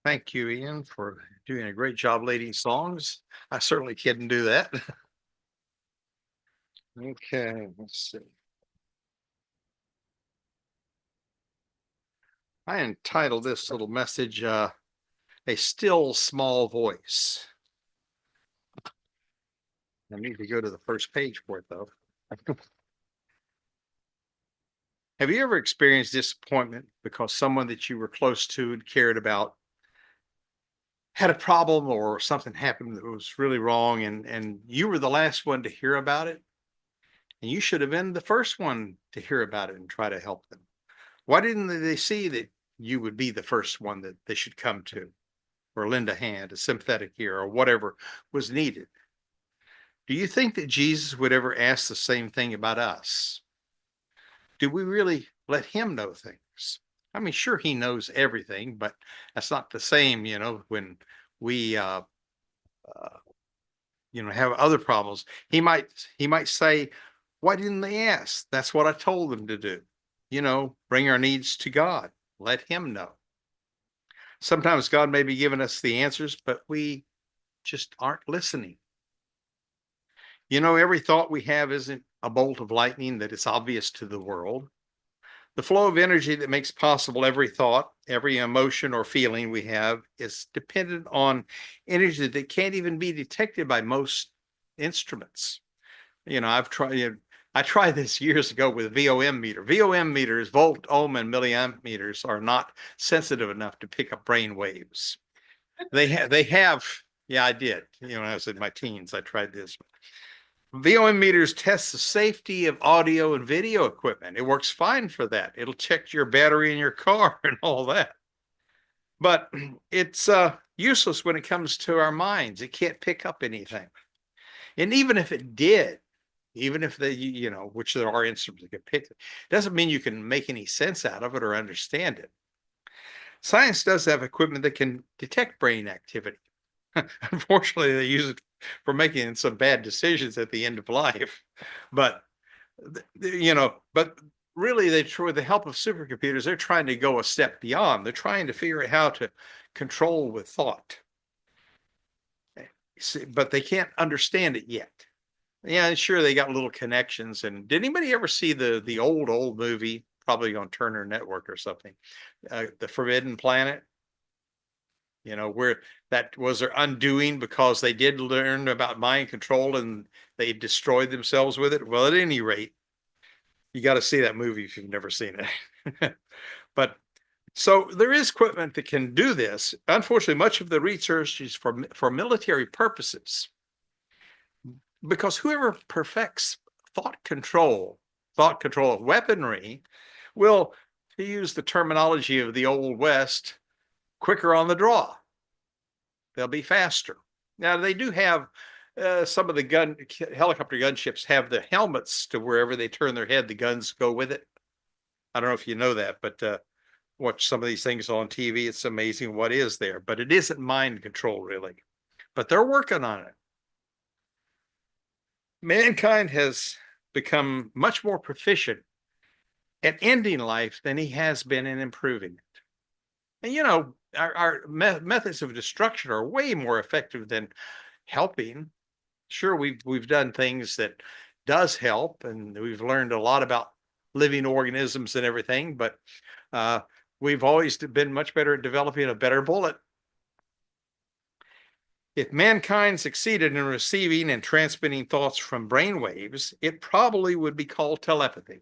Thank you, Ian, for doing a great job leading songs. I certainly couldn't do that. Okay, let's see. I entitled this little message, A Still Small Voice. I need to go to the first page for it, though. Have you ever experienced disappointment because someone that you were close to and cared about had a problem or something happened that was really wrong and you were the last one to hear about it? And you should have been the first one to hear about it and try to help them. Why didn't they see that you would be the first one that they should come to or lend a hand, a sympathetic ear, or whatever was needed? Do you think that Jesus would ever ask the same thing about us? Do we really let him know things? I mean, sure, he knows everything, but that's not the same, when we, have other problems. He might say, why didn't they ask? That's what I told them to do. Bring our needs to God. Let him know. Sometimes God may be giving us the answers, but we just aren't listening. Every thought we have isn't a bolt of lightning that is obvious to the world. The flow of energy that makes possible every thought, every emotion or feeling we have is dependent on energy that can't even be detected by most instruments. I tried this years ago with a VOM meter. VOM meters, volt, ohm, and milliamp meters, are not sensitive enough to pick up brain waves. They have. Yeah, I did. When I was in my teens, I tried this. VOM meters test the safety of audio and video equipment. It works fine for that. It'll check your battery in your car and all that. But it's useless when it comes to our minds. It can't pick up anything. And even if it did, even if they, which there are instruments that can pick it, doesn't mean you can make any sense out of it or understand it. Science does have equipment that can detect brain activity. Unfortunately, they use it for making some bad decisions at the end of life. But, but really, with the help of supercomputers, they're trying to go a step beyond. They're trying to figure out how to control with thought. But they can't understand it yet. Yeah, sure, they got little connections. And did anybody ever see the old movie, probably on Turner Network or something, The Forbidden Planet? Where that was their undoing because they did learn about mind control and they destroyed themselves with it. Well, at any rate, you got to see that movie if you've never seen it. But so there is equipment that can do this. Unfortunately, much of the research is for military purposes, because whoever perfects thought control of weaponry will, to use the terminology of the Old West, quicker on the draw. They'll be faster. Now, they do have some of the helicopter gunships have the helmets to wherever they turn their head, the guns go with it. I don't know if you know that, but watch some of these things on TV. It's amazing what is there, but it isn't mind control, really. But they're working on it. Mankind has become much more proficient at ending life than he has been in improving it. And our methods of destruction are way more effective than helping. Sure, we've done things that does help, and we've learned a lot about living organisms and everything, but we've always been much better at developing a better bullet. If mankind succeeded in receiving and transmitting thoughts from brainwaves, it probably would be called telepathy.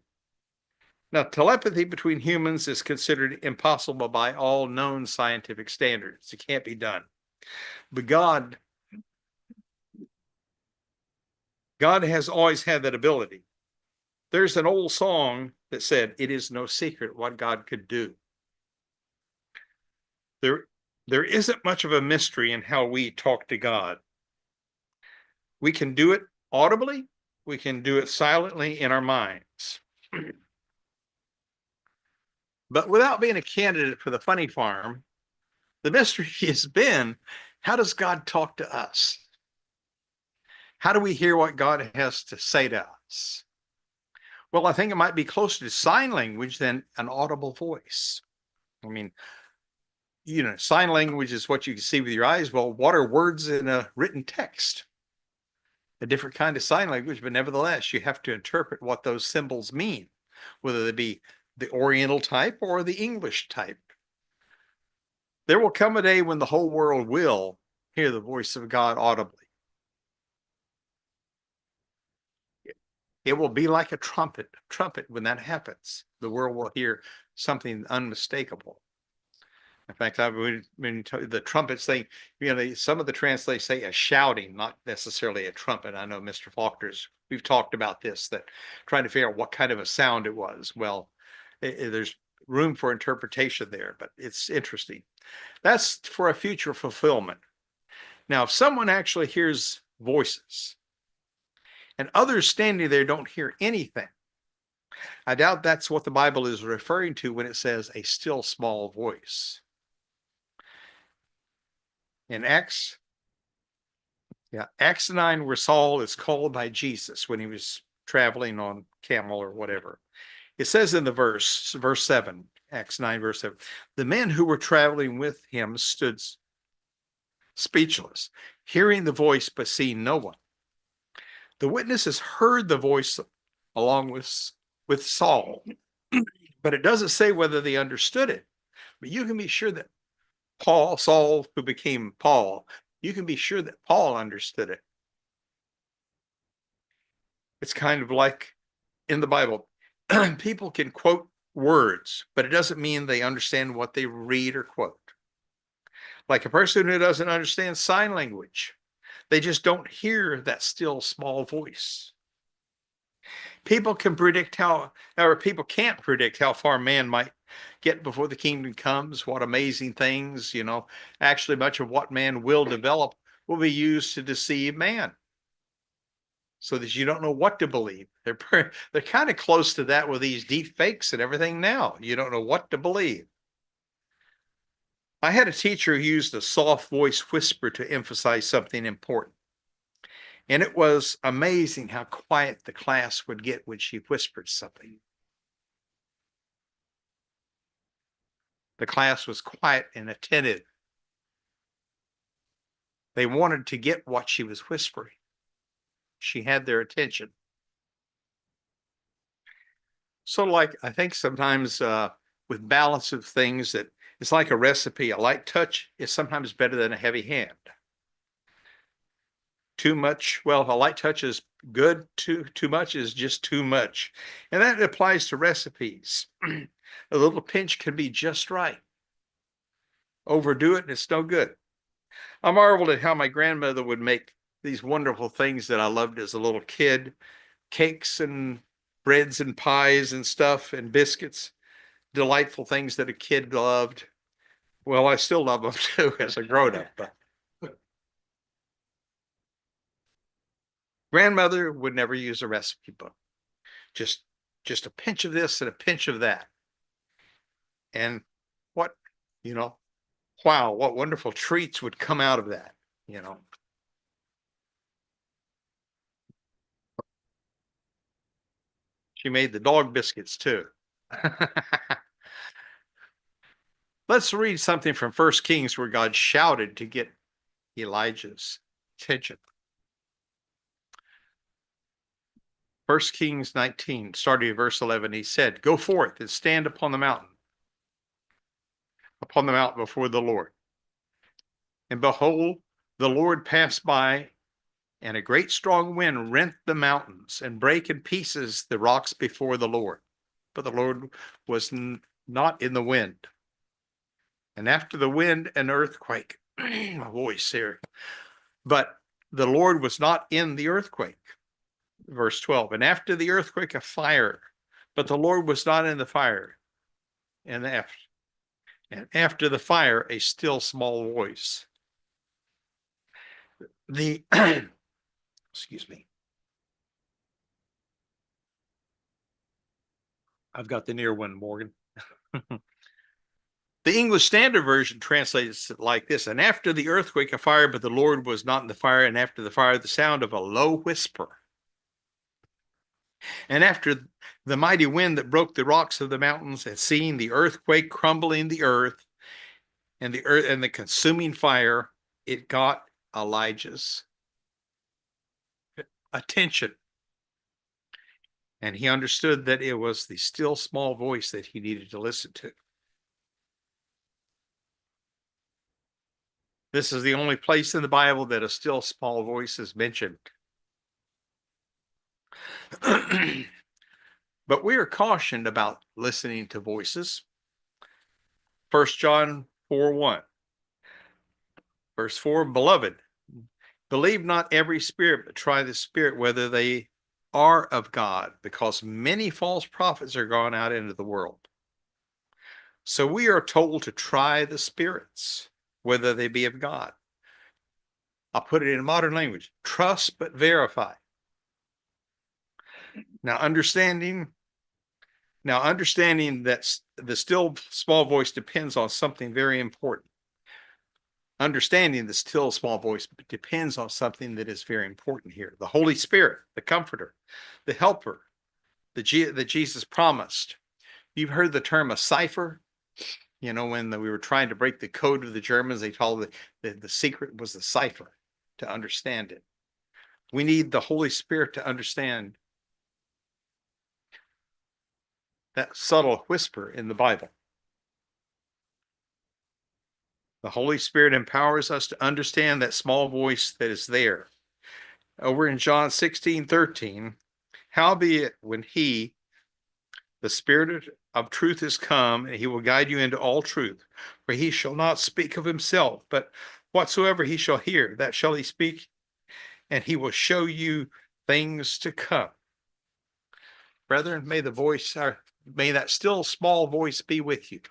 Now, telepathy between humans is considered impossible by all known scientific standards. It can't be done. But God has always had that ability. There's an old song that said, "It is no secret what God could do." There isn't much of a mystery in how we talk to God. We can do it audibly. We can do it silently in our minds. But without being a candidate for the funny farm, the mystery has been, how does God talk to us? How do we hear what God has to say to us? Well, I think it might be closer to sign language than an audible voice. I mean, sign language is what you can see with your eyes. Well, what are words in a written text? A different kind of sign language, but nevertheless, you have to interpret what those symbols mean, whether they be the Oriental type or the English type. There will come a day when the whole world will hear the voice of God audibly. It will be like a trumpet when that happens. The world will hear something unmistakable. In fact, when the trumpets thing, some of the translations say a shouting, not necessarily a trumpet. I know Mr. Faulkner's, we've talked about this, that trying to figure out what kind of a sound it was. Well, there's room for interpretation there, but it's interesting. That's for a future fulfillment. Now, if someone actually hears voices and others standing there don't hear anything, I doubt that's what the Bible is referring to when it says a still small voice. In Acts 9, where Saul is called by Jesus when he was traveling on camel or whatever. It says in the verse 7, Acts 9, verse 7, the men who were traveling with him stood speechless, hearing the voice but seeing no one. The witnesses heard the voice along with Saul, but it doesn't say whether they understood it. But you can be sure that Saul, who became Paul, you can be sure that Paul understood it. It's kind of like in the Bible, people can quote words, but it doesn't mean they understand what they read or quote. Like a person who doesn't understand sign language, they just don't hear that still small voice. People can't predict how far man might get before the kingdom comes, what amazing things, actually much of what man will develop will be used to deceive man, so that you don't know what to believe. They're kind of close to that with these deep fakes and everything now. You don't know what to believe. I had a teacher who used a soft voice whisper to emphasize something important. And it was amazing how quiet the class would get when she whispered something. The class was quiet and attentive. They wanted to get what she was whispering. She had their attention. So I think sometimes with balance of things, that it's like a recipe. A light touch is sometimes better than a heavy hand. Too much, a light touch is good. Too much is just too much. And that applies to recipes. A little pinch can be just right. Overdo it and it's no good. I marveled at how my grandmother would make these wonderful things that I loved as a little kid, cakes and breads and pies and stuff and biscuits, delightful things that a kid loved. Well, I still love them too as a grown-up. But grandmother would never use a recipe book. Just a pinch of this and a pinch of that. And wow, what wonderful treats would come out of that, She made the dog biscuits too. Let's read something from 1 Kings where God shouted to get Elijah's attention. 1 Kings 19, starting at verse 11, he said, go forth and stand upon the mountain before the Lord. And behold, the Lord passed by, and a great strong wind rent the mountains and brake in pieces the rocks before the Lord. But the Lord was not in the wind. And after the wind, an earthquake. My voice here. But the Lord was not in the earthquake. Verse 12. And after the earthquake, a fire. But the Lord was not in the fire. And after the fire, a still small voice. Excuse me. I've got the near one, Morgan. The English Standard Version translates it like this. And after the earthquake, a fire, but the Lord was not in the fire. And after the fire, the sound of a low whisper. And after the mighty wind that broke the rocks of the mountains, and seeing the earthquake crumbling the earth, and the earth and the consuming fire, it got Elijah's attention. And he understood that it was the still small voice that he needed to listen to. This is the only place in the Bible that a still small voice is mentioned. But we are cautioned about listening to voices. 1 John 4:1. Verse 4, beloved, believe not every spirit, but try the spirit whether they are of God, because many false prophets are gone out into the world. So we are told to try the spirits, whether they be of God. I'll put it in modern language: trust but verify. Now understanding that the still small voice depends on something very important. Understanding the still small voice depends on something that is very important here: the Holy Spirit, the Comforter, the Helper, that Jesus promised. You've heard the term a cipher. You know, when we were trying to break the code of the Germans, they told the secret was the cipher to understand it. We need the Holy Spirit to understand that subtle whisper in the Bible. The Holy Spirit empowers us to understand that small voice that is there. Over in John 16:13, howbeit when he, the Spirit of truth, is come, and he will guide you into all truth, for he shall not speak of himself, but whatsoever he shall hear, that shall he speak, and he will show you things to come. Brethren, may that still small voice be with you.